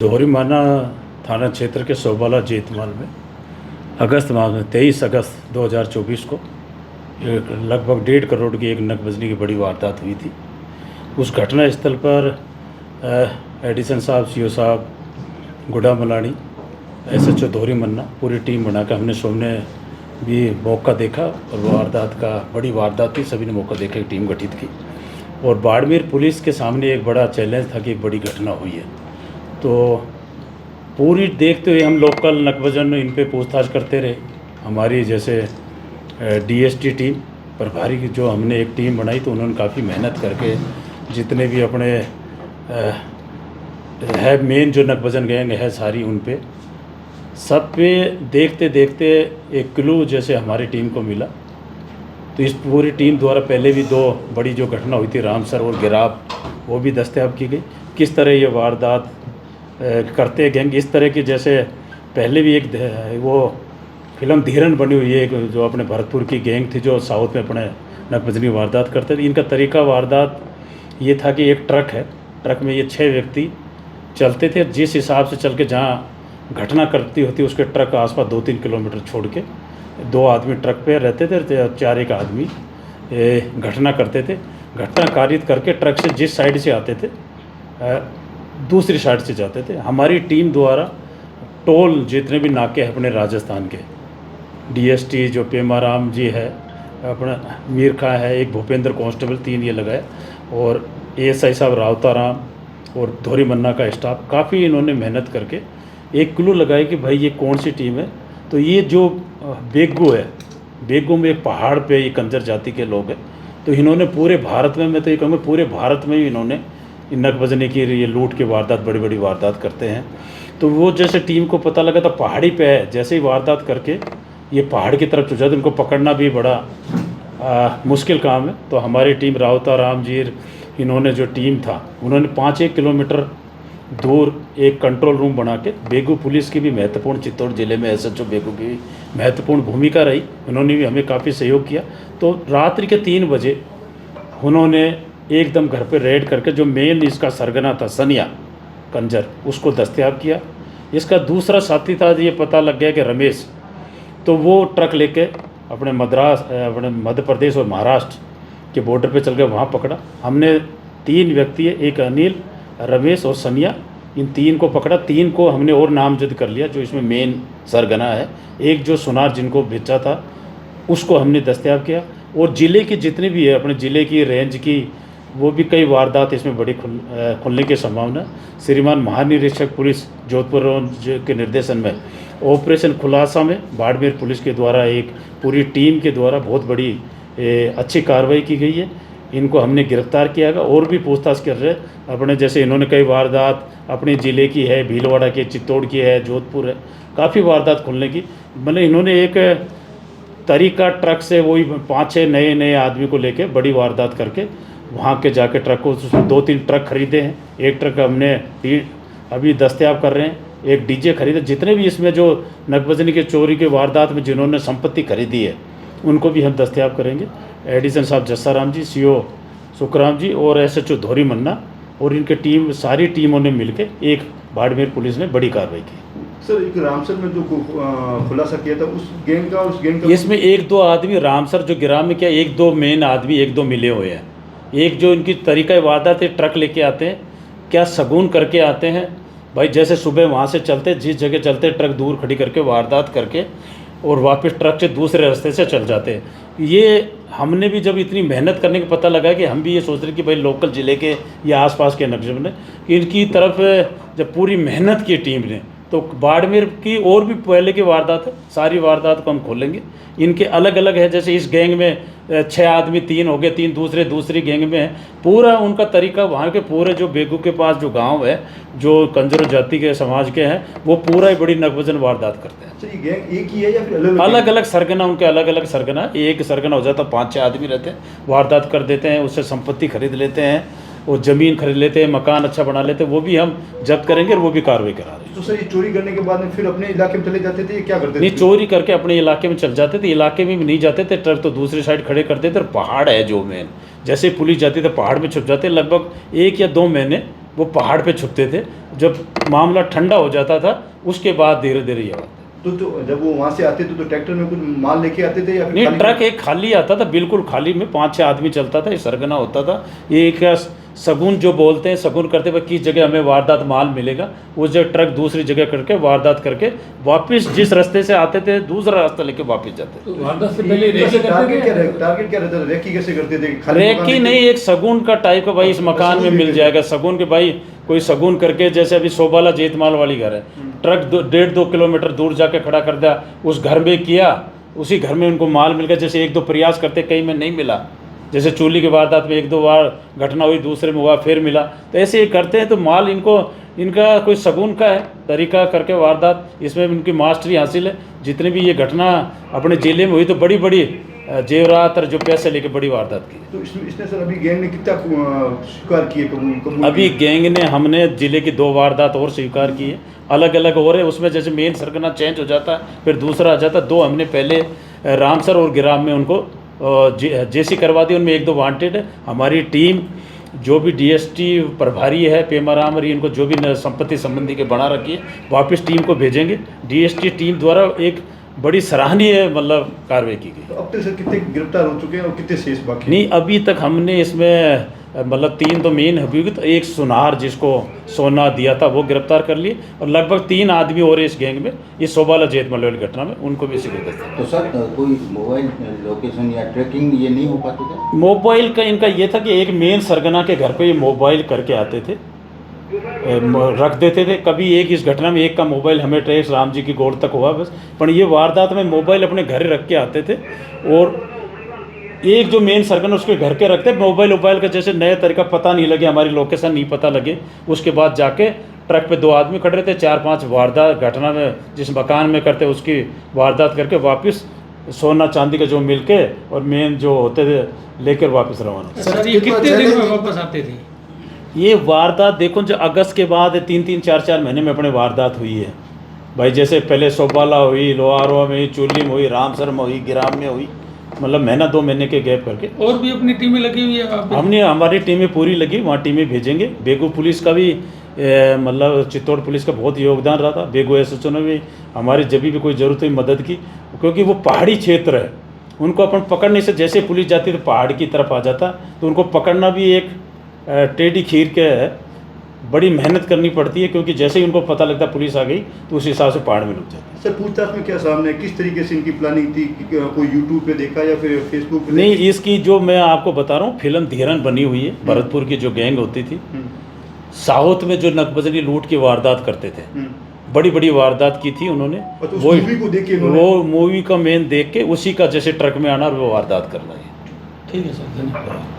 जोहरी माना थाना क्षेत्र के सोबाला जेतमाल में अगस्त माह में 23 अगस्त 2024 को लगभग 1.5 करोड़ की एक नकबजनी की बड़ी वारदात हुई थी। उस घटना स्थल पर एडिसन साहब, सीओ साहब, गुड्डा मलानी, SHO धोरी मन्ना पूरी टीम बनाकर हमने सबने भी मौका देखा और वारदात का बड़ी वारदात थी। सभी ने मौका देख के टीम गठित की और बाड़मेर पुलिस के सामने एक बड़ा चैलेंज था कि एक बड़ी घटना हुई है। तो पूरी देखते हुए हम लोकल नकबजन इन पे पूछताछ करते रहे। हमारी जैसे DST टीम प्रभारी की जो हमने एक टीम बनाई तो उन्होंने काफ़ी मेहनत करके जितने भी अपने है मेन जो नकबजन गैंग है सारी उन पे सब पे देखते देखते एक क्लू जैसे हमारी टीम को मिला। तो इस पूरी टीम द्वारा पहले भी 2 बड़ी जो घटना हुई थी रामसर और गिराव वो भी दस्तयाब की गई। किस तरह ये वारदात करते गैंग इस तरह की, जैसे पहले भी एक वो फिल्म धीरन बनी हुई है जो अपने भरतपुर की गैंग थी जो साउथ में अपने नकबजनी वारदात करते थे। इनका तरीका वारदात ये था कि एक ट्रक है, ट्रक में ये 6 व्यक्ति चलते थे। जिस हिसाब से चल के जहाँ घटना करती होती उसके ट्रक आसपास 2-3 किलोमीटर छोड़ के 2 आदमी ट्रक पे रहते थे, 4 आदमी घटना करते थे। घटना कारित करके ट्रक से जिस साइड से आते थे दूसरी साइड से जाते थे। हमारी टीम द्वारा टोल जितने भी नाके हैं अपने राजस्थान के, DST जो पेमाराम जी है, अपना मीर खां है, एक भूपेंद्र कांस्टेबल, 3 ये लगाए और ASI साहब रावताराम और धोरी मन्ना का स्टाफ काफ़ी इन्होंने मेहनत करके एक क्लू लगाया कि भाई ये कौन सी टीम है। तो ये जो बेगू है, बेगू में एक पहाड़ पे ये कंजर जाति के लोग हैं। तो इन्होंने पूरे भारत में, मैं तो ये कहूँगा पूरे भारत में ही इन्होंने नकबजनी की ये लूट की वारदात, बड़ी बड़ी वारदात करते हैं। तो वो जैसे टीम को पता लगा था पहाड़ी पे है, जैसे ही वारदात करके ये पहाड़ की तरफ चल, उनको पकड़ना भी बड़ा मुश्किल काम है। तो हमारी टीम रावताराम जी, इन्होंने जो टीम था उन्होंने 5-1 किलोमीटर दूर एक कंट्रोल रूम बना के, बेगू पुलिस की भी महत्वपूर्ण, चित्तौड़ जिले में SHO बेगू की महत्वपूर्ण भूमिका रही, उन्होंने भी हमें काफ़ी सहयोग किया। तो रात्रि के 3 बजे उन्होंने एकदम घर पे रेड करके जो मेन इसका सरगना था सनिया कंजर, उसको दस्तयाब किया। इसका दूसरा साथी था, ये पता लग गया कि रमेश, तो वो ट्रक लेके अपने अपने मध्य प्रदेश और महाराष्ट्र के बॉर्डर पे चल गए, वहाँ पकड़ा। हमने 3 व्यक्ति है, एक अनिल, रमेश और सनिया, इन 3 को पकड़ा। 3 को हमने और नामजद कर लिया जो इसमें मेन सरगना है। एक जो सुनार जिनको भेजा था उसको हमने दस्तयाब किया। और ज़िले की जितनी भी है, अपने ज़िले की रेंज की, वो भी कई वारदात इसमें बड़ी खुलने की संभावना। श्रीमान महानिरीक्षक पुलिस जोधपुर के निर्देशन में ऑपरेशन खुलासा में बाड़मेर पुलिस के द्वारा एक पूरी टीम के द्वारा बहुत बड़ी अच्छी कार्रवाई की गई है। इनको हमने गिरफ्तार किया है और भी पूछताछ कर रहे हैं। अपने जैसे इन्होंने कई वारदात अपने ज़िले की है, भीलवाड़ा के, चित्तौड़ की है, जोधपुर है, काफ़ी वारदात खुलने की। मतलब इन्होंने एक तरीका ट्रक से वही 5-6 नए आदमी को लेके बड़ी वारदात करके वहाँ के जाके ट्रक को 2-3 ट्रक खरीदे हैं। एक ट्रक हमने अभी दस्तयाब कर रहे हैं, एक DJ खरीदे। जितने भी इसमें जो नकबजनी के चोरी के वारदात में जिन्होंने संपत्ति खरीदी है उनको भी हम दस्तयाब करेंगे। एडिसन साहब जस्साराम जी, CO सुखराम जी और SHO धोरी मन्ना और इनके टीम, सारी टीमों ने मिलकर एक बाड़मेर पुलिस ने बड़ी कार्रवाई की। सर, एक रामसर में जो खुलासा किया था उस गैंग का इसमें 1-2 आदमी रामसर जो गिराम में क्या 1-2 मेन आदमी 1-2 मिले हुए हैं। एक जो इनकी तरीका वारदात है, ट्रक लेके आते हैं, क्या शगुन करके आते हैं भाई, जैसे सुबह वहाँ से चलते, जिस जगह चलते ट्रक दूर खड़ी करके वारदात करके और वापस ट्रक से दूसरे रास्ते से चल जाते हैं। ये हमने भी जब इतनी मेहनत करने का पता लगा कि हम भी ये सोच रहे कि भाई लोकल ज़िले के या आसपास के नकबजन ने इनकी तरफ जब पूरी मेहनत की टीम ने, तो बाड़मेर की और भी पहले की वारदात है, सारी वारदात को हम खोलेंगे। इनके अलग अलग है, जैसे इस गैंग में 6 आदमी, 3 हो गए, 3 दूसरी गैंग में है। पूरा उनका तरीका वहाँ के पूरे जो बेगू के पास जो गांव है जो कंजर जाति के समाज के हैं, वो पूरा ही बड़ी नकबजन वारदात करते हैं। अच्छा, ये गैंग एक ही है या फिर अलग अलग सरगना, उनके अलग अलग सरगना। एक सरगना हो जाता 5-6 आदमी रहते हैं, वारदात कर देते हैं, उससे संपत्ति खरीद लेते हैं, वो ज़मीन खरीद लेते हैं, मकान अच्छा बना लेते हैं, वो भी हम जब्त करेंगे और वो भी कार्रवाई करा रहे हैं। तो सर, ये चोरी करने के बाद में फिर अपने इलाके में चले जाते थे, क्या करते थे? नहीं, चोरी करके अपने इलाके में चल जाते थे। इलाके में भी नहीं जाते थे, ट्रक तो दूसरी साइड खड़े कर देते। और पहाड़ है जो मेन, जैसे पुलिस जाती तो पहाड़ में छुप जाते। लगभग 1 या 2 महीने वो पहाड़ पे छुपते थे। जब मामला ठंडा हो जाता था उसके बाद धीरे धीरे ये होता। तो जब वो वहाँ से आते थे तो ट्रैक्टर में कुछ माल लेके आते थे या फिर नहीं, खाली? ट्रक एक खाली आता था, बिल्कुल खाली में 5-6 आदमी चलता था, ये सरगना होता था। ये एक शगुन जो बोलते हैं, शगुन करते हुए किस जगह हमें वारदात माल मिलेगा, उस जगह ट्रक दूसरी जगह करके वारदात करके वापस जिस रास्ते से आते थे दूसरा रास्ता लेके वापस जाते थे। तो वारदात से पहले रेकी करते टारगेट क्या थे? टारगेट क्या रहता था? रेकी कैसे करते थे? खाली मकान रेकी लेके? नहीं, एक शगुन का टाइप का, भाई इस मकान में शगुन मिल भी जाएगा शगुन के, भाई कोई शगुन करके, जैसे अभी सोबाला जेतमाल वाली घर है, ट्रक 1.5-2 किलोमीटर दूर जाके खड़ा कर दिया, उस घर में किया, उसी घर में उनको माल मिल गया। जैसे 1-2 प्रयास करते, कहीं में नहीं मिला, जैसे चोली की वारदात में 1-2 बार घटना हुई, दूसरे में हुआ फिर मिला, तो ऐसे ही करते हैं। तो माल इनका कोई शगुन का है तरीका करके वारदात, इसमें इनकी मास्टरी हासिल है। जितनी भी ये घटना अपने जिले में हुई तो बड़ी बड़ी जेवरात और जो पैसे लेके बड़ी वारदात की। तो इसने सर अभी गैंग ने कितना स्वीकार किए? कबूल अभी किए? गैंग ने, हमने जिले की 2 वारदात और स्वीकार की है, अलग अलग हो रहे हैं। उसमें जैसे मेन सरगना चेंज हो जाता है फिर दूसरा आ जाता है। 2 हमने पहले रामसर और गिराम में उनको जेसी करवा दी, उनमें 1-2 वांटेड है। हमारी टीम जो भी डीएसटी प्रभारी है पेमाराम और इनको जो भी संपत्ति संबंधी के बना रखी है, वापस टीम को भेजेंगे। डीएसटी टीम द्वारा एक बड़ी सराहनीय मतलब कार्रवाई की गई। तो अब तक सर कितने गिरफ्तार हो चुके हैं और कितने शेष बाकी हैं? नहीं, अभी तक हमने इसमें मतलब 3 तो मेन अभियुक्त, एक सुनार जिसको सोना दिया था वो गिरफ्तार कर लिए, और लगभग 3 आदमी और इस गैंग में, इस सोबाला जेतमल वाली घटना में, उनको भी इसी गिरफ्तार। तो सर कोई मोबाइल लोकेशन या ट्रैकिंग ये नहीं हो पाते थे? मोबाइल का इनका ये था कि एक मेन सरगना के घर पे ये मोबाइल करके आते थे, रख देते थे। कभी एक इस घटना में एक का मोबाइल हमें ट्रेस राम जी की गोड़ तक हुआ बस, पर ये वारदात में मोबाइल अपने घर रख के आते थे। और एक जो मेन सरगना उसके घर के रखते, मोबाइल का जैसे नया तरीका पता नहीं लगे, हमारी लोकेशन नहीं पता लगे, उसके बाद जाके ट्रक पे 2 आदमी खड़े थे, 4-5 वारदात घटना में जिस मकान में करते उसकी वारदात करके वापस सोना चांदी का जो मिल के और मेन जो होते थे लेकर वापस रवाना। सर ये कितने दिन में वापस आते थे? ये वारदात देखो, जो अगस्त के बाद 3-3, 4-4 महीने में अपने वारदात हुई है भाई। जैसे पहले सोबाला हुई, लोहारवा में हुई, चोली में हुई, रामसर में हुई, गिराम में हुई, मतलब महीना 2 महीने के गैप करके। और भी अपनी टीमें लगी हुई है आप? हमने, हमारी टीमें पूरी लगी, वहाँ टीमें भेजेंगे। बेगू पुलिस का भी मतलब चित्तौड़ पुलिस का बहुत योगदान रहा था। बेगू एसएचओ ने भी हमारी जब भी कोई ज़रूरत हुई मदद की, क्योंकि वो पहाड़ी क्षेत्र है, उनको अपन पकड़ने से, जैसे पुलिस जाती तो पहाड़ की तरफ आ जाता, तो उनको पकड़ना भी एक टेढ़ी खीर के है, बड़ी मेहनत करनी पड़ती है, क्योंकि जैसे ही उनको पता लगता पुलिस आ गई तो उस हिसाब से पहाड़ में लुक जाते हैं। सर पूछताछ में क्या सामने, किस तरीके से इनकी प्लानिंग थी? कोई यूट्यूब पे देखा या फिर फेसबुक पे? नहीं, इसकी जो मैं आपको बता रहा हूँ फिल्म धीरन बनी हुई है। भरतपुर की जो गैंग होती थी, साउथ में जो नकबजनी लूट की वारदात करते थे, बड़ी बड़ी वारदात की थी उन्होंने। और तो उस मूवी को देख के वो मूवी का मेन देख के उसी का जैसे ट्रक में आना और वो वारदात करना है। ठीक है सर, धन्यवाद।